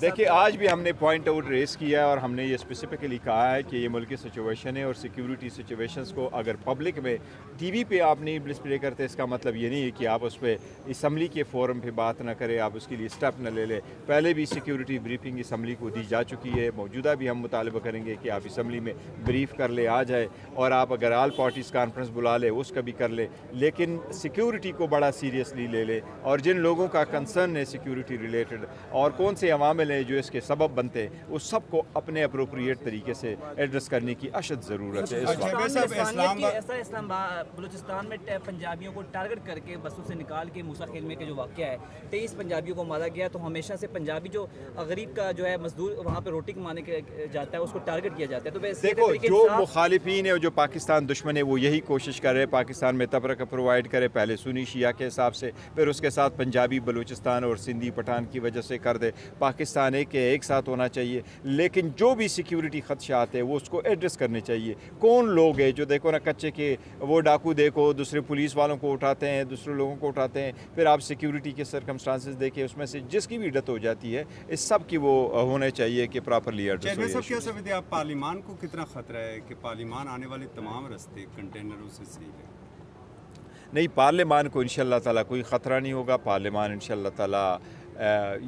دیکھیے آج بھی ہم نے پوائنٹ آؤٹ ریز کیا ہے اور ہم نے یہ اسپیسیفکلی کہا ہے کہ یہ ملک کی سچویشن ہے اور سیکیورٹی سچویشنز کو اگر پبلک میں ٹی وی پہ آپ نہیں ڈسپلے کرتے اس کا مطلب یہ نہیں ہے کہ آپ اس پہ اسمبلی کے فورم پہ بات نہ کریں, آپ اس کے لیے اسٹیپ نہ لے لیں. پہلے بھی سیکیورٹی بریفنگ اسمبلی کو دی جا چکی ہے, موجودہ بھی ہم مطالبہ کریں گے کہ آپ اسمبلی میں بریف کر لے آ جائے, اور آپ اگر آل پارٹیز کانفرنس بلا لے اس کا بھی کر لے, لیکن سیکیورٹی کو بڑا سیریسلی لے لے. اور جن لوگوں کا کنسرن ہے سیکیورٹی ریلیٹڈ اور کون سے عوامل ہیں جو اس کے سبب بنتے ہیں, اس سب کو اپنے اپروپریٹ طریقے سے ایڈریس کرنے کی اشد ضرورت ہے. بلوچستان میں پنجابیوں کو ٹارگٹ کر کے بسوں سے نکال کے موسیٰ خیل میں کا جو واقعہ ہے 23 پنجابیوں کو مارا گیا, تو ہمیشہ سے پنجابی جو غریب کا جو ہے مزدور وہاں پہ روٹی کمانے کے جاتا ہے اس کو ٹارگٹ کیا جاتا ہے. تو دیکھو جو مخالفین ہے جو پاکستان دشمن ہے وہ یہی کوشش کر رہے ہیں پاکستان میں تفرقہ پرووائڈ کرے, پہلے سنی شیعہ کے حساب سے, پھر اس کے ساتھ پنجابی بلوچستان اور سندھی پٹھان کی وجہ سے کر دے. پاکستان ایک ساتھ ہونا چاہیے, لیکن جو بھی سیکیورٹی خدشات ہے وہ اس کو ایڈریس کرنے چاہیے. کون لوگ ہیں جو دیکھو نا کچے کے وہ ڈاکو دیکھو, دوسرے پولیس والوں کو اٹھاتے ہیں, دوسرے لوگوں کو اٹھاتے ہیں, پھر آپ سیکیورٹی کے سرکمسٹانسز دیکھیں, اس میں سے جس کی بھی ڈیتھ ہو جاتی ہے اس سب کی وہ ہونے چاہیے کہ پراپرلی ایڈریس ہو. سب کیا سمجھتے ہیں آپ پارلیمان کو کتنا خطرہ ہے کہ پارلیمان آنے والے تمام راستے کنٹینروں سے سیل ہے؟ نہیں, پارلیمان کو انشاءاللہ تعالیٰ کوئی خطرہ نہیں ہوگا. پارلیمان انشاءاللہ تعالیٰ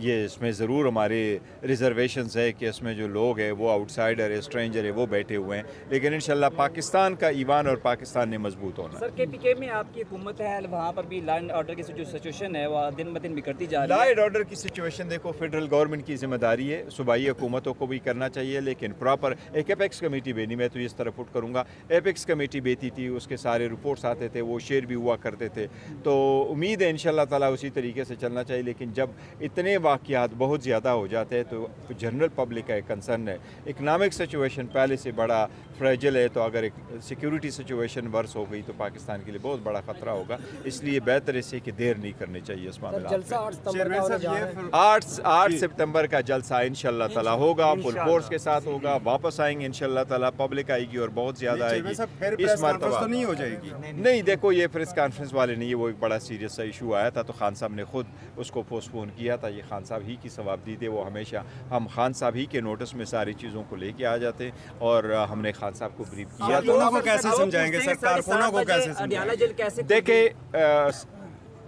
یہ اس میں ضرور ہمارے ریزرویشنز ہے کہ اس میں جو لوگ ہیں وہ آؤٹ سائڈر ہے, اسٹرینجر ہے, وہ بیٹھے ہوئے ہیں, لیکن انشاءاللہ پاکستان کا ایوان اور پاکستان نے مضبوط ہونا. سر کے پی کے میں آپ کی حکومت ہے, وہاں پر بھی لا اینڈ آرڈر کی جو سچویشن ہے وہ دن بدن بگڑتی جا رہی ہے. لا اینڈ آرڈر کی سچویشن دیکھو فیڈرل گورنمنٹ کی ذمہ داری ہے, صوبائی حکومتوں کو بھی کرنا چاہیے, لیکن پراپر ایک ایپیکس کمیٹی بنی, میں تو اس طرح پٹ کروں گا, ایپیکس کمیٹی بیتی تھی, اس کے سارے رپورٹس آتے تھے, وہ شیئر بھی ہوا کرتے تھے. تو امید ہے انشاءاللہ تعالیٰ اسی طریقے سے چلنا چاہیے. لیکن جب اتنے واقعات بہت زیادہ ہو جاتے ہیں تو جنرل پبلک کا ایک کنسرن ہے. اکنامک سچویشن پہلے سے بڑا فریجل ہے, تو اگر ایک سیکیورٹی سچویشن ورس ہو گئی تو پاکستان کے لیے بہت بڑا خطرہ ہوگا. اس لیے بہتر ہے کہ دیر نہیں کرنی چاہیے اس معاملات میں. 8 ستمبر کا جلسہ انشاءاللہ تعالیٰ ہوگا, فل فورس کے ساتھ ہوگا, واپس آئیں گے انشاءاللہ تعالیٰ, پبلک آئے گی اور بہت زیادہ آئے گی. اس مرتبہ نہیں ہو جائے گی. نہیں, دیکھو یہ پریس کانفرنس والے نہیں, وہ ایک بڑا سیریس سا ایشو آیا تھا تو خان صاحب نے خود اس کو پوسٹ پون کیا تھا. یہ خان صاحب ہی کی ثواب دی تھی, وہ ہمیشہ ہم خان صاحب ہی کے نوٹس میں ساری چیزوں کو لے کے آ جاتے ہیں, اور ہم نے خان صاحب کو بریف کیا. کو کیسے سمجھائیں گے سر, کارکنوں کو کیسے سمجھائیں گے؟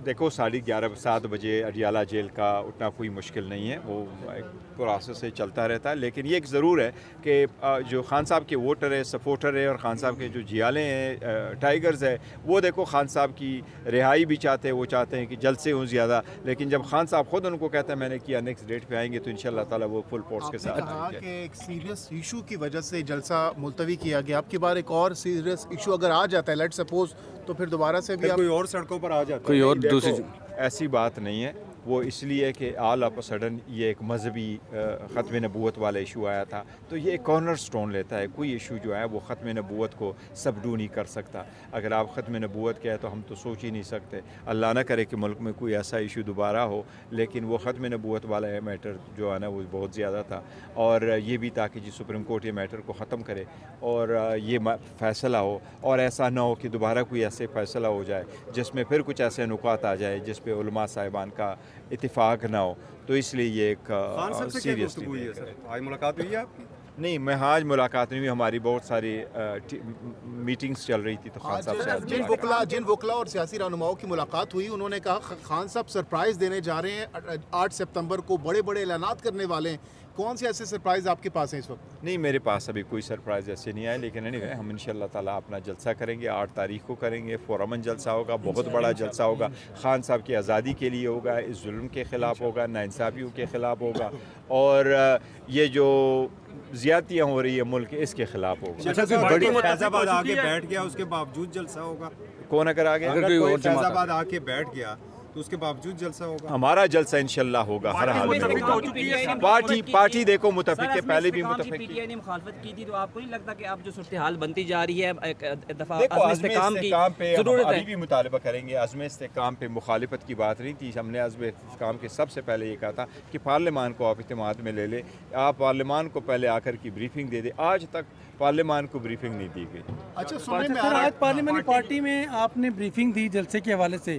دیکھو 11:30 7 بجے اڈیالہ جیل کا اٹھنا کوئی مشکل نہیں ہے, وہ ایک پروسیس سے چلتا رہتا ہے. لیکن یہ ایک ضرور ہے کہ جو خان صاحب کے ووٹر ہے, سپورٹر ہے, اور خان صاحب کے جو جیالے ہیں, ٹائیگرز ہے, وہ دیکھو خان صاحب کی رہائی بھی چاہتے ہیں, وہ چاہتے ہیں کہ جلد سے ہوں زیادہ. لیکن جب خان صاحب خود ان کو کہتے ہیں میں نے کیا نیکسٹ ڈیٹ پہ آئیں گے, تو انشاءاللہ تعالیٰ وہ فل فورس کے ساتھ آئیں گے. کہ ایک سیریس ایشو کی وجہ سے جلسہ ملتوی کیا گیا, آپ کی بار ایک اور سیریس ایشو اگر آ جاتا ہے لیٹ سپوز, تو پھر دوبارہ سے بھی کوئی اور سڑکوں پر آ جاتا ہے. کوئی اور دوسری ایسی بات نہیں ہے. وہ اس لیے کہ آل آف سڈن یہ ایک مذہبی ختم نبوت والا ایشو آیا تھا, تو یہ ایک کارنر سٹون لیتا ہے. کوئی ایشو جو ہے وہ ختم نبوت کو سبڈو نہیں کر سکتا. اگر آپ ختم نبوت کے ہے تو ہم تو سوچ ہی نہیں سکتے, اللہ نہ کرے کہ ملک میں کوئی ایسا ایشو دوبارہ ہو, لیکن وہ ختم نبوت والا میٹر جو ہے نا وہ بہت زیادہ تھا. اور یہ بھی تھا کہ جی سپریم کورٹ یہ میٹر کو ختم کرے اور یہ فیصلہ ہو, اور ایسا نہ ہو کہ دوبارہ کوئی ایسے فیصلہ ہو جائے جس میں پھر کچھ ایسے نکات آ جائے جس پہ علماء صاحبان کا اتفاق نہ ہو. تو اس لیے یہ ایک سیریسلی آج ملاقات ہوئی ہے آپ کی؟ نہیں, میں آج ملاقات نہیں ہوئی, ہماری بہت ساری میٹنگز چل رہی تھی. تو خان صاحب سے جن وکلا اور سیاسی رہنماؤں کی ملاقات ہوئی, انہوں نے کہا خان صاحب سرپرائز دینے جا رہے ہیں 8 ستمبر کو, بڑے بڑے اعلانات کرنے والے ہیں. کون سے ایسے سرپرائز آپ کے پاس ہیں اس وقت؟ نہیں, میرے پاس ابھی کوئی سرپرائز ایسے نہیں آئے, لیکن ہم انشاءاللہ تعالیٰ اپنا جلسہ کریں گے. 8 تاریخ کو کریں گے, فورمن جلسہ ہوگا, بہت بڑا جلسہ ہوگا. خان صاحب کی آزادی کے لیے ہوگا, اس ظلم کے خلاف ہوگا, ناانصافیوں کے خلاف ہوگا, اور یہ جو زیادتیاں ہو رہی ہے ملک, اس کے خلاف ہوگا. فیض آباد آ کے بیٹھ گیا, اس کے باوجود جلسہ ہوگا. کون اگر آ گیا؟ اگر کوئی فیض آباد آ کے بیٹھ گیا تو اس کے باوجود جلسہ ہوگا. ہمارا جلسہ انشاءاللہ ہوگا ہر حال میں. پارٹی دیکھو متفق ہے, پہلے بھی متفق پی ٹی آئی نے مخالفت کی تھی, تو آپ کو نہیں لگتا کہ اب جو صورتحال بنتی جا رہی ہے دفعہ عزم استحکام پہ ابھی بھی مطالبہ کریں گے. عزم استحکام پہ مخالفت کی بات نہیں تھی. ہم نے عزم استحکام کے سب سے پہلے یہ کہا تھا کہ پارلیمان کو آپ اعتماد میں لے لیں, آپ پارلیمان کو پہلے آ کر کی بریفنگ دے دیں. آج تک پارلیمان کو بریفنگ نہیں دی گئی. اچھا سر, آج پارلیمانی پارٹی میں آپ نے بریفنگ دی جلسے کے حوالے سے,